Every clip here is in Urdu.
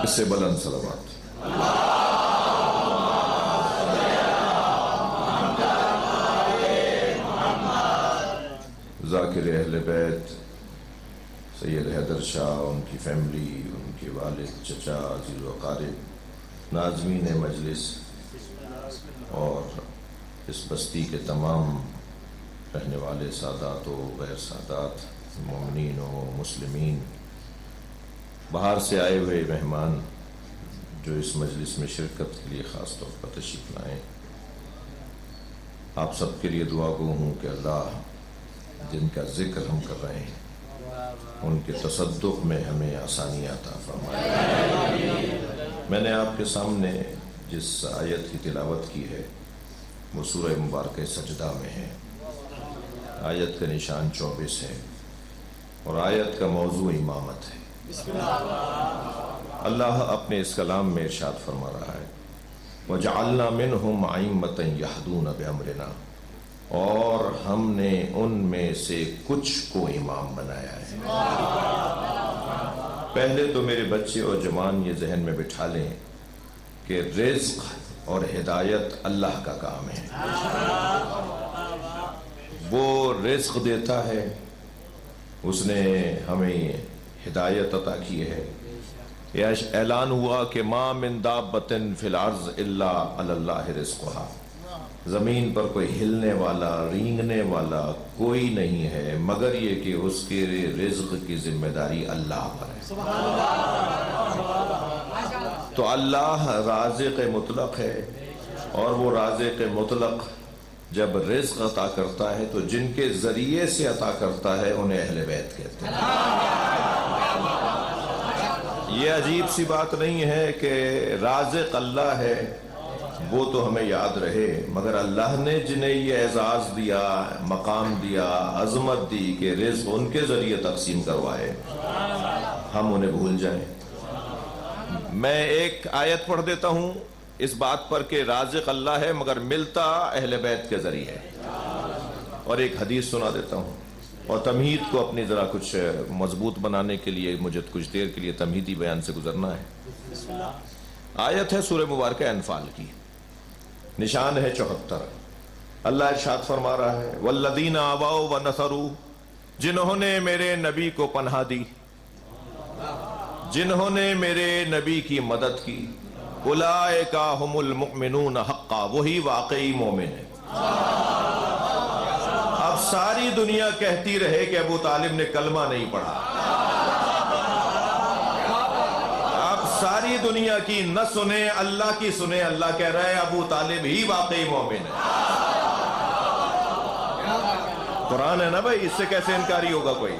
اس سے بلند صلوات۔ ذاکر اہل بیت سید حیدر شاہ، ان کی فیملی، ان کے والد، چچا، عزیز و اقارب، ناظمین مجلس اور اس بستی کے تمام رہنے والے سادات و غیر سادات، مومنین و مسلمین، باہر سے آئے ہوئے مہمان جو اس مجلس میں شرکت کے لیے خاص طور پر تشریف لائیں، آپ سب کے لیے دعا گو ہوں کہ اللہ جن کا ذکر ہم کر رہے ہیں ان کے تصدق میں ہمیں آسانیاں عطا فرمائے۔ میں نے آپ کے سامنے جس آیت کی تلاوت کی ہے وہ سورہ مبارکہ سجدہ میں ہے۔ آیت کا نشان 24 ہے اور آیت کا موضوع امامت ہے۔ اللہ اپنے اس کلام میں ارشاد فرما رہا ہے وَجَعَلْنَا مِنْهُمْ أَئِمَّةً يَهْدُونَ بِأَمْرِنَا، اور ہم نے ان میں سے کچھ کو امام بنایا ہے۔ پہلے تو میرے بچے اور جوان یہ ذہن میں بٹھا لیں کہ رزق اور ہدایت اللہ کا کام ہے۔ وہ رزق دیتا ہے، اس نے ہمیں ہدایت عطا کی ہے۔ یہ اعلان ہوا کہ ما من دابۃ فی الارض الا علی اللہ رزقھا، زمین پر کوئی ہلنے والا، رینگنے والا کوئی نہیں ہے مگر یہ کہ اس کے رزق کی ذمہ داری اللہ پر ہے۔ تو اللہ رازق مطلق ہے، اور وہ رازق مطلق جب رزق عطا کرتا ہے تو جن کے ذریعے سے عطا کرتا ہے انہیں اہل بیت کہتے ہیں۔ یہ عجیب سی بات نہیں ہے کہ رازق اللہ ہے، وہ تو ہمیں یاد رہے، مگر اللہ نے جنہیں یہ اعزاز دیا، مقام دیا، عظمت دی کہ رزق ان کے ذریعے تقسیم کروائے، ہم انہیں بھول جائیں۔ میں ایک آیت پڑھ دیتا ہوں اس بات پر کہ رازق اللہ ہے مگر ملتا اہل بیت کے ذریعے، اور ایک حدیث سنا دیتا ہوں، اور تمہید کو اپنی ذرا کچھ مضبوط بنانے کے لیے مجھے کچھ دیر کے لیے تمہیدی بیان سے گزرنا ہے۔ آیت ہے سورہ مبارکہ انفال کی، نشان ہے 74۔ اللہ ارشاد فرما رہا ہے والذین آووا ونصروا، جنہوں نے میرے نبی کو پناہ دی، جنہوں نے میرے نبی کی مدد کی، اولئک ھم المؤمنون حقا، وہی واقعی مومن ہے۔ اب ساری دنیا کہتی رہے کہ ابو طالب نے کلمہ نہیں پڑھا، اب ساری دنیا کی نہ سنے، اللہ کی سنے، اللہ کہہ رہا ہے ابو طالب ہی واقعی مومن ہے۔ قرآن ہے نا بھائی، اس سے کیسے انکاری ہوگا کوئی؟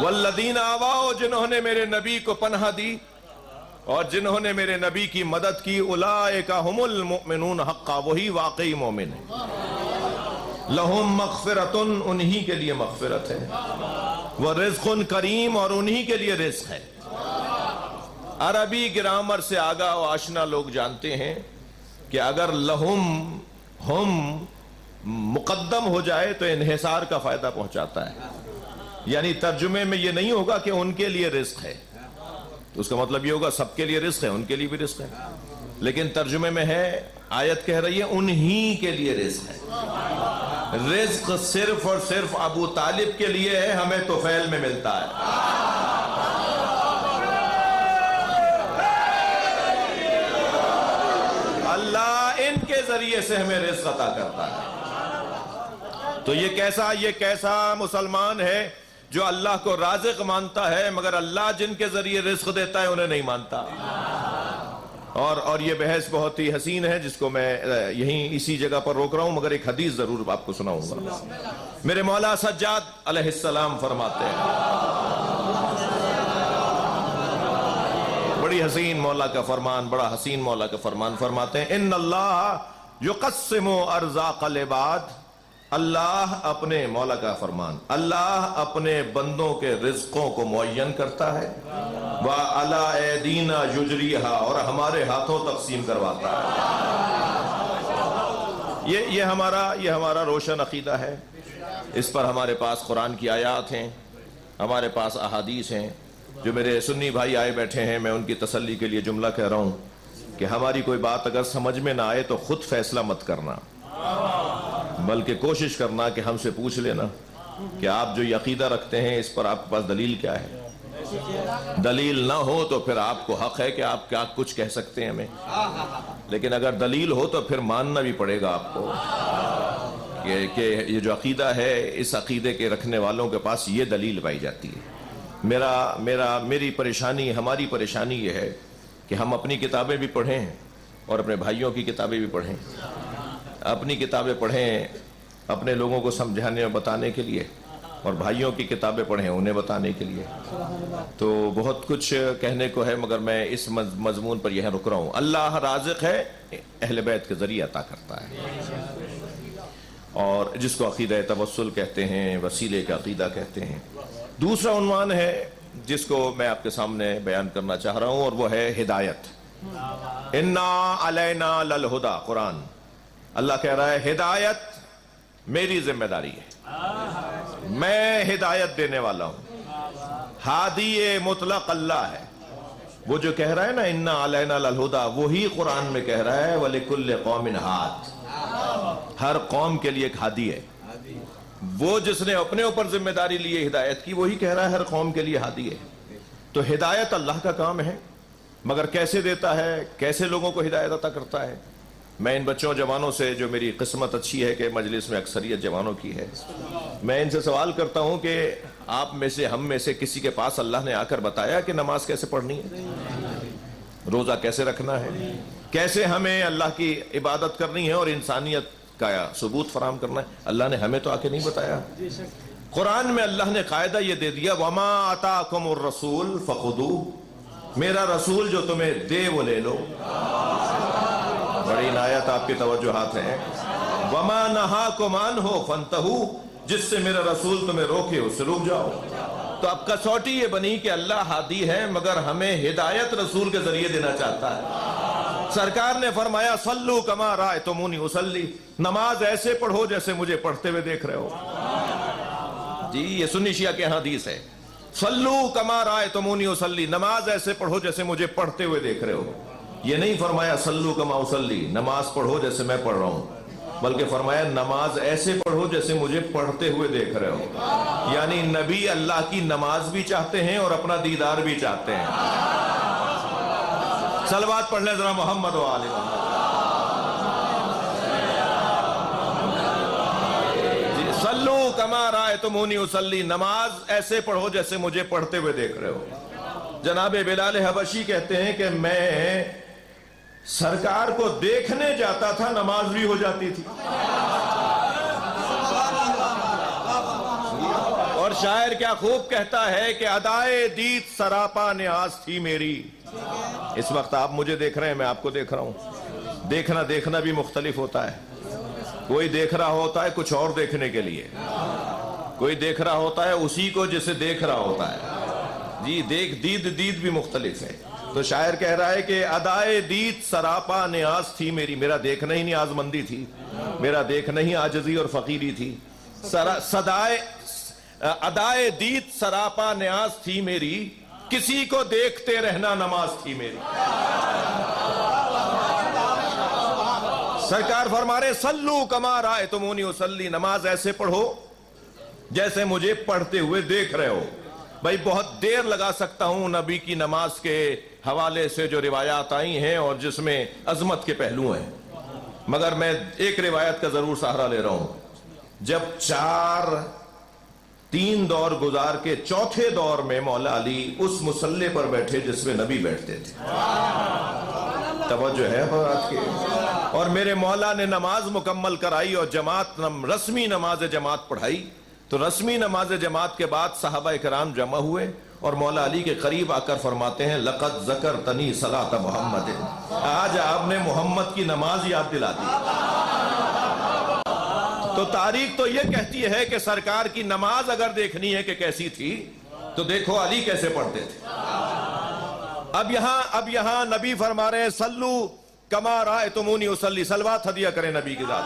والذین آواؤ، جنہوں نے میرے نبی کو پناہ دی اور جنہوں نے میرے نبی کی مدد کی، اولئک ھم المؤمنون حقا، وہی واقعی مومن ہے۔ لہم مغفرۃ، انہی کے لیے مغفرت ہے، ورزق کریم، اور انہی کے لیے رزق ہے۔ عربی گرامر سے آگاہ و آشنا لوگ جانتے ہیں کہ اگر لہم ہم مقدم ہو جائے تو انحصار کا فائدہ پہنچاتا ہے، یعنی ترجمے میں یہ نہیں ہوگا کہ ان کے لیے رزق ہے، تو اس کا مطلب یہ ہوگا سب کے لیے رزق ہے، ان کے لیے بھی رزق ہے، لیکن ترجمے میں ہے، آیت کہہ رہی ہے انہی کے لیے رزق ہے۔ رزق صرف اور صرف ابو طالب کے لیے ہے، ہمیں طفیل میں ملتا ہے۔ اللہ ان کے ذریعے سے ہمیں رزق عطا کرتا ہے۔ تو یہ کیسا مسلمان ہے جو اللہ کو رازق مانتا ہے مگر اللہ جن کے ذریعے رزق دیتا ہے انہیں نہیں مانتا۔ اور یہ بحث بہت ہی حسین ہے جس کو میں یہیں اسی جگہ پر روک رہا ہوں، مگر ایک حدیث ضرور آپ کو سناؤں گا۔ میرے مولا سجاد علیہ السلام فرماتے ہیں، بڑی حسین مولا کا فرمان، بڑا حسین مولا کا فرمان فرماتے ہیں، ان اللہ یقسم ارزاق العباد، اللہ اپنے مولا کا فرمان، اللہ اپنے بندوں کے رزقوں کو معین کرتا ہے، وَعَلَىٰ أَيْدِينَا يُجْرِيهَا، اور ہمارے ہاتھوں تقسیم کرواتا ہے۔ یہ ہمارا روشن عقیدہ ہے، اس پر ہمارے پاس قرآن کی آیات ہیں، ہمارے پاس احادیث ہیں، جو میرے سنی بھائی آئے بیٹھے ہیں، میں ان کی تسلی کے لیے جملہ کہہ رہا ہوں کہ ہماری کوئی بات اگر سمجھ میں نہ آئے تو خود فیصلہ مت کرنا، بلکہ کوشش کرنا کہ ہم سے پوچھ لینا کہ آپ جو یہ عقیدہ رکھتے ہیں اس پر آپ کے پاس دلیل کیا ہے۔ دلیل نہ ہو تو پھر آپ کو حق ہے کہ آپ کیا کچھ کہہ سکتے ہیں ہمیں، لیکن اگر دلیل ہو تو پھر ماننا بھی پڑے گا آپ کو کہ یہ جو عقیدہ ہے اس عقیدے کے رکھنے والوں کے پاس یہ دلیل پائی جاتی ہے۔ میری پریشانی، ہماری پریشانی یہ ہے کہ ہم اپنی کتابیں بھی پڑھیں اور اپنے بھائیوں کی کتابیں بھی پڑھیں، اپنی کتابیں پڑھیں اپنے لوگوں کو سمجھانے اور بتانے کے لیے، اور بھائیوں کی کتابیں پڑھیں انہیں بتانے کے لیے۔ تو بہت کچھ کہنے کو ہے مگر میں اس مضمون پر یہاں رک رہا ہوں۔ اللہ رازق ہے، اہل بیت کے ذریعے عطا کرتا ہے، اور جس کو عقیدہ توسل کہتے ہیں، وسیلے کا عقیدہ کہتے ہیں۔ دوسرا عنوان ہے جس کو میں آپ کے سامنے بیان کرنا چاہ رہا ہوں، اور وہ ہے ہدایت۔ انا علینا للہدی، قرآن اللہ کہہ رہا ہے ہدایت میری ذمہ داری ہے، میں ہدایت دینے والا ہوں۔ ہادی مطلق اللہ ہے، وہ جو کہہ رہا ہے نا انا علینا للہدی، وہی قرآن میں کہہ رہا ہے وَلِكُلِّ قَوْمٍ ہاد، ہر قوم کے لیے ایک ہادی ہے۔ وہ جس نے اپنے اوپر ذمہ داری لی ہدایت کی، وہی کہہ رہا ہے ہر قوم کے لیے ہادی ہے۔ تو ہدایت اللہ کا کام ہے، مگر کیسے دیتا ہے، کیسے لوگوں کو ہدایت عطا کرتا ہے؟ میں ان بچوں جوانوں سے، جو میری قسمت اچھی ہے کہ مجلس میں اکثریت جوانوں کی ہے، میں ان سے سوال کرتا ہوں کہ آپ میں سے، ہم میں سے کسی کے پاس اللہ نے آ کر بتایا کہ نماز کیسے پڑھنی ہے، روزہ کیسے رکھنا ہے، کیسے ہمیں اللہ کی عبادت کرنی ہے اور انسانیت کا ثبوت فراہم کرنا ہے؟ اللہ نے ہمیں تو آ کے نہیں بتایا۔ قرآن میں اللہ نے قاعدہ یہ دے دیا وَمَا آتَاكُمُ الرَّسُولُ فَخُذُوهُ، میرا رسول جو تمہیں دے وہ لے لو۔ بڑی عنایت آپ کی توجہات ہیں۔ وَمَا نَهَاكُمْ عَنْهُ فَانْتَهُوا، جس سے میرا رسول تمہیں روکے اس سے رک جاؤ۔ تو اب کسوٹی یہ بنی کہ اللہ ہادی ہے مگر ہمیں ہدایت رسول کے ذریعے دینا چاہتا ہے۔ سرکار نے فرمایا صلو کما رأیتمونی اصلی، نماز ایسے پڑھو جیسے مجھے پڑھتے ہوئے دیکھ رہے ہو۔ جی یہ سنی شیعہ کے حدیث ہے، صلو کما رأیتمونی اصلی، نماز ایسے پڑھو جیسے مجھے پڑھتے ہوئے دیکھ رہے ہو۔ یہ نہیں فرمایا صلو کما اصلی، نماز پڑھو جیسے میں پڑھ رہا ہوں، بلکہ فرمایا نماز ایسے پڑھو جیسے مجھے پڑھتے ہوئے دیکھ رہے ہو۔ یعنی نبی اللہ کی نماز بھی چاہتے ہیں اور اپنا دیدار بھی چاہتے ہیں۔ صلوات پڑھ لیں ذرا محمد و آل محمد۔ صلو کما رأیتمونی اصلی، نماز ایسے پڑھو جیسے مجھے پڑھتے ہوئے دیکھ رہے ہو۔ جناب بلال حبشی کہتے ہیں کہ میں سرکار کو دیکھنے جاتا تھا، نماز بھی ہو جاتی تھی۔ اور شاعر کیا خوب کہتا ہے کہ ادائے دید سراپا نیاز تھی میری۔ اس وقت آپ مجھے دیکھ رہے ہیں، میں آپ کو دیکھ رہا ہوں۔ دیکھنا بھی مختلف ہوتا ہے۔ کوئی دیکھ رہا ہوتا ہے کچھ اور دیکھنے کے لیے، کوئی دیکھ رہا ہوتا ہے اسی کو جسے دیکھ رہا ہوتا ہے۔ جی دید بھی مختلف ہے۔ تو شاعر کہہ رہا ہے کہ ادائے دید سراپا نیاز تھی میری، میرا دیکھنا ہی نیاز مندی تھی، میرا دیکھنا ہی عاجزی اور فقیری تھی۔ ادائے دید سراپا نیاز تھی میری، کسی کو دیکھتے رہنا نماز تھی میری۔ سرکار فرما رہے صلو کما رأیتمونی اصلی، نماز ایسے پڑھو جیسے مجھے پڑھتے ہوئے دیکھ رہے ہو۔ بھائی بہت دیر لگا سکتا ہوں نبی کی نماز کے حوالے سے جو روایات آئی ہیں اور جس میں عظمت کے پہلو ہیں، مگر میں ایک روایت کا ضرور سہارا لے رہا ہوں۔ جب 3 دور گزار کے چوتھے دور میں مولا علی اس مصلی پر بیٹھے جس میں نبی بیٹھتے تھے، توجہ ہے بات کی، اور میرے مولا نے نماز مکمل کرائی اور رسمی نماز جماعت پڑھائی، تو رسمی نماز جماعت کے بعد صحابہ کرام جمع ہوئے اور مولا علی کے قریب آ کر فرماتے ہیں لقد ذکرتنی صلاۃ محمد، آج آپ نے محمد کی نماز یاد دلا دی۔ تو تاریخ تو یہ کہتی ہے کہ سرکار کی نماز اگر دیکھنی ہے کہ کیسی تھی تو دیکھو علی کیسے پڑھتے تھے۔ اب یہاں نبی فرما رہے ہیں صلو کما رأیتمونی اصلی، صلوات ہدیہ کریں نبی کی ذات۔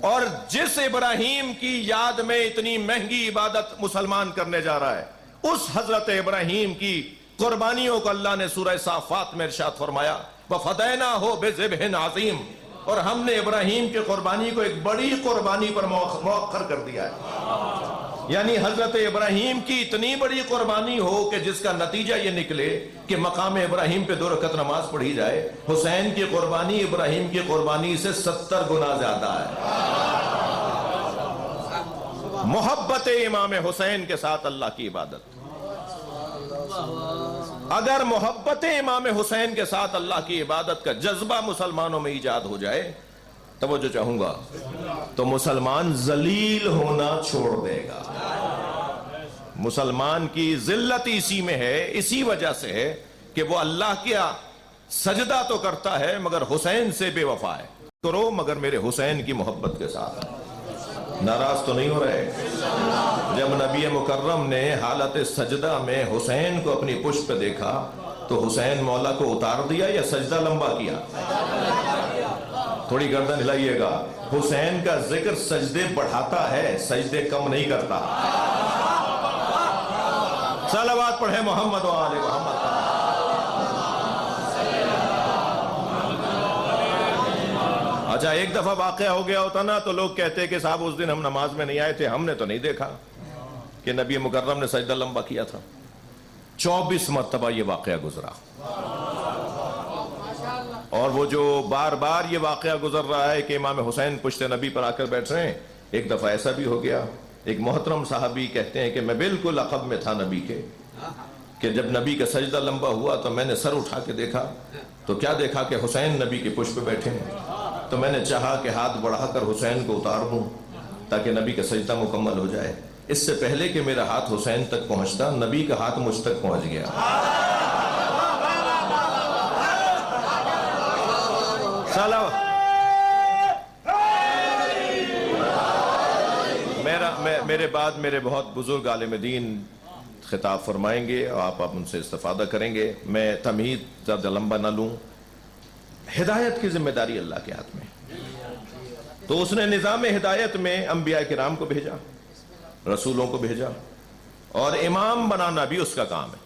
اور جس ابراہیم کی یاد میں اتنی مہنگی عبادت مسلمان کرنے جا رہا ہے، اس حضرت ابراہیم کی قربانیوں کو اللہ نے سورہ صافات میں ارشاد فرمایا وَفَدَيْنَاهُ بِذِبْحٍ عَظِيمٍ، اور ہم نے ابراہیم کی قربانی کو ایک بڑی قربانی پر مؤخر کر دیا ہے۔ یعنی حضرت ابراہیم کی اتنی بڑی قربانی ہو کہ جس کا نتیجہ یہ نکلے کہ مقام ابراہیم پہ 2 رکعت نماز پڑھی جائے۔ حسین کی قربانی ابراہیم کی قربانی سے 70 گنا زیادہ ہے۔ محبت امام حسین کے ساتھ اللہ کی عبادت، اگر محبت امام حسین کے ساتھ اللہ کی عبادت کا جذبہ مسلمانوں میں ایجاد ہو جائے، توجہ چاہوں گا، تو مسلمان ذلیل ہونا چھوڑ دے گا۔ مسلمان کی ذلت اسی میں ہے، اسی وجہ سے ہے کہ وہ اللہ کیا سجدہ تو کرتا ہے مگر حسین سے بے وفا ہے۔ کرو مگر میرے حسین کی محبت کے ساتھ۔ ناراض تو نہیں ہو رہے؟ جب نبی مکرم نے حالت سجدہ میں حسین کو اپنی پشت پہ دیکھا تو حسین مولا کو اتار دیا یا سجدہ لمبا کیا؟ تھوڑی گردن ہلائیے گا۔ حسین کا ذکر سجدے بڑھاتا ہے، سجدے کم نہیں کرتا۔ صلوات پڑھے محمد و آل محمد۔ اچھا، ایک دفعہ واقعہ ہو گیا ہوتا نا تو لوگ کہتے کہ صاحب اس دن ہم نماز میں نہیں آئے تھے، ہم نے تو نہیں دیکھا کہ نبی مکرم نے سجدہ لمبا کیا تھا۔ 24 مرتبہ یہ واقعہ گزرا، اور وہ جو بار بار یہ واقعہ گزر رہا ہے کہ امام حسین پشت نبی پر آ کر بیٹھ رہے ہیں۔ ایک دفعہ ایسا بھی ہو گیا، ایک محترم صحابی کہتے ہیں کہ میں بالکل عقب میں تھا نبی کے، کہ جب نبی کا سجدہ لمبا ہوا تو میں نے سر اٹھا کے دیکھا تو کیا دیکھا کہ حسین نبی کے پشت پہ بیٹھے ہیں۔ تو میں نے چاہا کہ ہاتھ بڑھا کر حسین کو اتار دوں تاکہ نبی کا سجدہ مکمل ہو جائے۔ اس سے پہلے کہ میرا ہاتھ حسین تک پہنچتا، نبی کا ہاتھ مجھ تک پہنچ گیا۔ میرے بعد میرے بہت بزرگ عالم دین خطاب فرمائیں گے اور آپ ان سے استفادہ کریں گے۔ میں تمہید زیادہ لمبا نہ لوں۔ ہدایت کی ذمہ داری اللہ کے ہاتھ میں، تو اس نے نظام ہدایت میں انبیاء کرام کو بھیجا، رسولوں کو بھیجا، اور امام بنانا بھی اس کا کام ہے۔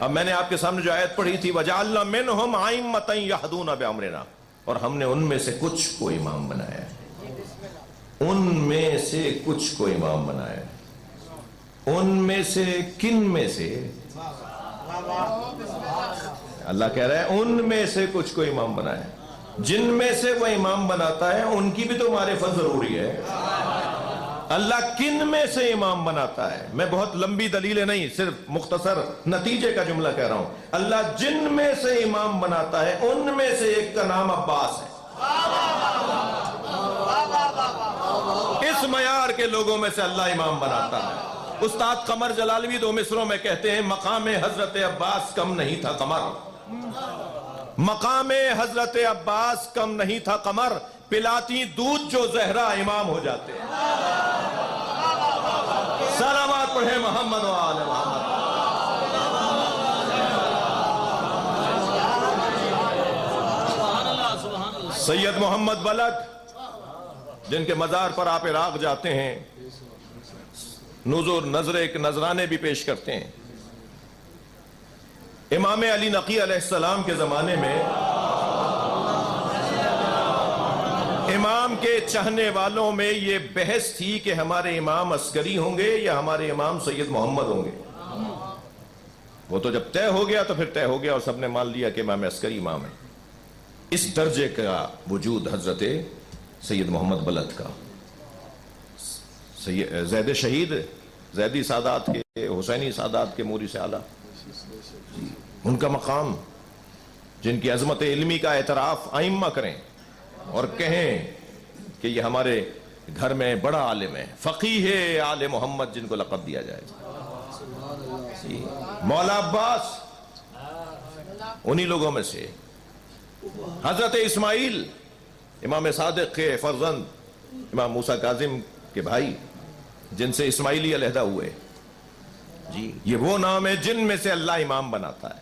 اب میں نے آپ کے سامنے جو آیت پڑھی تھی وَجَعَلْنَا مِنْهُمْ أَئِمَّةً يَهْدُونَ بِأَمْرِنَا، اور ہم نے ان میں سے کچھ کو امام بنایا ہے، ان میں سے کچھ کو امام بنایا ہے۔ ان میں سے کن میں سے؟ اللہ کہہ رہا ہے ان میں سے کچھ کو امام بنایا ہے۔ جن میں سے وہ امام بناتا ہے ان کی بھی تو معرفت ضروری ہے۔ اللہ کن میں سے امام بناتا ہے؟ میں بہت لمبی دلیلیں نہیں، صرف مختصر نتیجے کا جملہ کہہ رہا ہوں۔ اللہ جن میں سے امام بناتا ہے ان میں سے ایک کا نام عباس ہے۔ اس معیار کے لوگوں میں سے اللہ امام بناتا ہے۔ استاد قمر جلالوی دو مصروں میں کہتے ہیں مقام حضرت عباس کم نہیں تھا قمر، مقام حضرت عباس کم نہیں تھا قمر، پلاتی دودھ جو زہرا امام ہو جاتے ہیں۔ صلوات پڑھے محمد و آل محمد۔ سید محمد بلک جن کے مزار پر آپ عراق جاتے ہیں، نظر ایک نذرانے بھی پیش کرتے ہیں۔ امام علی نقی علیہ السلام کے زمانے میں امام کے چاہنے والوں میں یہ بحث تھی کہ ہمارے امام عسکری ہوں گے یا ہمارے امام سید محمد ہوں گے۔ وہ تو جب طے ہو گیا تو پھر طے ہو گیا اور سب نے مان لیا کہ امام عسکری امام ہے۔ اس درجے کا وجود حضرت سید محمد بلد کا، زید شہید، زیدی سادات کے، حسینی سادات کے موری سے اعلیٰ، ان کا مقام، جن کی عظمت علمی کا اعتراف ائمہ کریں اور کہیں کہ یہ ہمارے گھر میں بڑا عالم ہے، فقیہ آل محمد جن کو لقب دیا جائے۔ مولا عباس انہی لوگوں میں سے۔ حضرت اسماعیل امام صادق کے فرزند، امام موسیٰ کاظم کے بھائی، جن سے اسماعیلی علیحدہ ہوئے، جی یہ وہ نام ہے جن میں سے اللہ امام بناتا ہے۔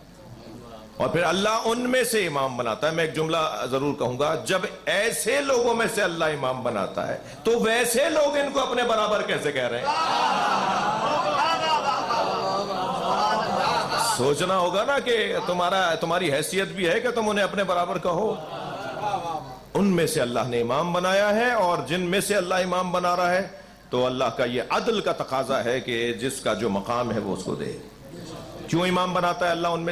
اور پھر اللہ ان میں سے امام بناتا ہے. میں ایک جملہ ضرور کہوں گا, جب ایسے لوگوں میں سے اللہ امام بناتا ہے تو ویسے لوگ ان کو اپنے برابر کیسے کہہ رہے ہیں؟ سوچنا ہوگا نا کہ تمہاری حیثیت بھی ہے کہ تم انہیں اپنے برابر کہو. ان میں سے اللہ نے امام بنایا ہے, اور جن میں سے اللہ امام بنا رہا ہے تو اللہ کا یہ عدل کا تقاضا ہے کہ جس کا جو مقام ہے وہ اس کو دے. کیوں امام بناتا ہے اللہ ان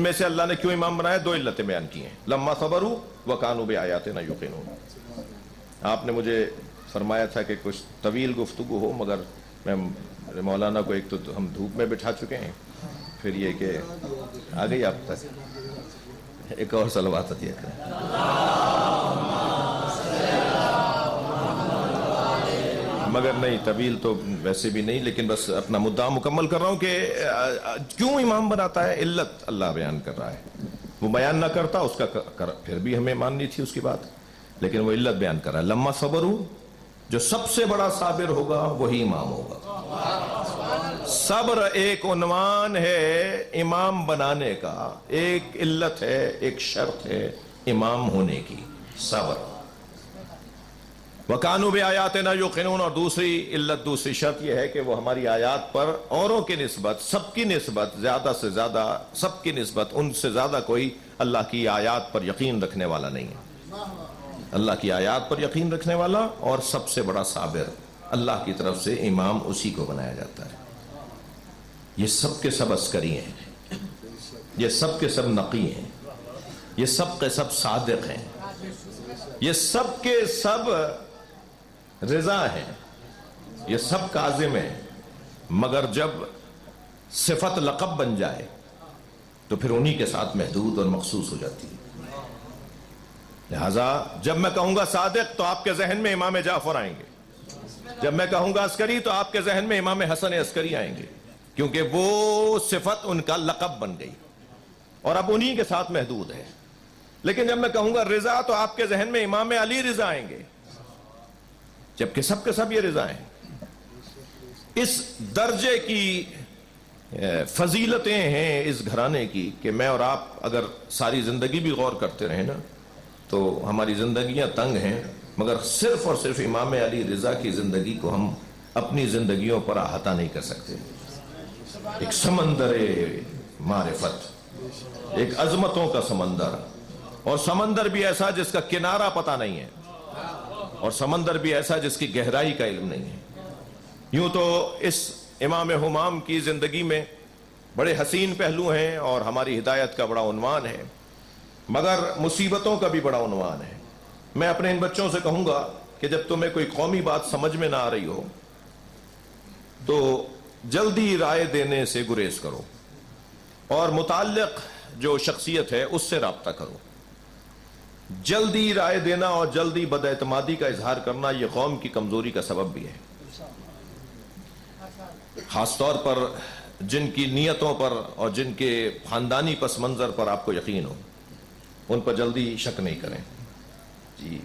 میں سے اللہ نے کیوں امام بنایا؟ 2 علتیں بیان کی ہیں. لما صبروا وکانوا بآیاتنا یوقنون. آپ نے مجھے فرمایا تھا کہ کچھ طویل گفتگو ہو, مگر میں مولانا کو ایک تو ہم دھوپ میں بٹھا چکے ہیں, پھر یہ کہ آ گئی آپ تک. ایک اور صلوات عطیہ کریں. مگر نہیں, طویل تو ویسے بھی نہیں, لیکن بس اپنا مدعا مکمل کر رہا ہوں کہ کیوں امام بناتا ہے. علت اللہ بیان کر رہا ہے. وہ بیان نہ کرتا اس کا پھر بھی ہمیں ماننی تھی اس کی بات, لیکن وہ علت بیان کر رہا ہے. لما صبروا, جو سب سے بڑا صابر ہوگا وہی امام ہوگا. صبر ایک عنوان ہے امام بنانے کا, ایک علت ہے, ایک شرط ہے امام ہونے کی, صبر. وَكَانُوا بِآيَاتِنَا يُوقِنُونَ. اور دوسری علت, دوسری شرط یہ ہے کہ وہ ہماری آیات پر اوروں کی نسبت, سب کی نسبت, زیادہ سے زیادہ سب کی نسبت, ان سے زیادہ کوئی اللہ کی آیات پر یقین رکھنے والا نہیں ہے. اللہ کی آیات پر یقین رکھنے والا اور سب سے بڑا صابر, اللہ کی طرف سے امام اسی کو بنایا جاتا ہے. یہ سب کے سب عسکری ہیں, یہ سب کے سب نقی ہیں, یہ سب کے سب صادق ہیں, یہ سب کے سب رضا ہیں, یہ سب کاظم ہیں, مگر جب صفت لقب بن جائے تو پھر انہی کے ساتھ محدود اور مخصوص ہو جاتی ہے. لہذا جب میں کہوں گا صادق تو آپ کے ذہن میں امام جعفر آئیں گے, جب میں کہوں گا عسکری تو آپ کے ذہن میں امام حسن عسکری آئیں گے, کیونکہ وہ صفت ان کا لقب بن گئی اور اب انہی کے ساتھ محدود ہے. لیکن جب میں کہوں گا رضا تو آپ کے ذہن میں امام علی رضا آئیں گے, جبکہ سب کے سب یہ رضا ہیں. اس درجے کی فضیلتیں ہیں اس گھرانے کی کہ میں اور آپ اگر ساری زندگی بھی غور کرتے رہیں نا تو ہماری زندگیاں تنگ ہیں, مگر صرف اور صرف امام علی رضا کی زندگی کو ہم اپنی زندگیوں پر احاطہ نہیں کر سکتے. ایک سمندر معرفت, ایک عظمتوں کا سمندر, اور سمندر بھی ایسا جس کا کنارہ پتہ نہیں ہے, اور سمندر بھی ایسا جس کی گہرائی کا علم نہیں ہے. یوں تو اس امام ہمام کی زندگی میں بڑے حسین پہلو ہیں اور ہماری ہدایت کا بڑا عنوان ہے, مگر مصیبتوں کا بھی بڑا عنوان ہے. میں اپنے ان بچوں سے کہوں گا کہ جب تمہیں کوئی قومی بات سمجھ میں نہ آ رہی ہو تو جلدی رائے دینے سے گریز کرو, اور متعلق جو شخصیت ہے اس سے رابطہ کرو. جلدی رائے دینا اور جلدی بد اعتمادی کا اظہار کرنا یہ قوم کی کمزوری کا سبب بھی ہے, خاص طور پر جن کی نیتوں پر اور جن کے خاندانی پس منظر پر آپ کو یقین ہو, ان پر جلدی شک نہیں کریں. جی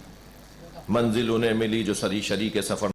منزل انہیں ملی جو سری شری کے سفر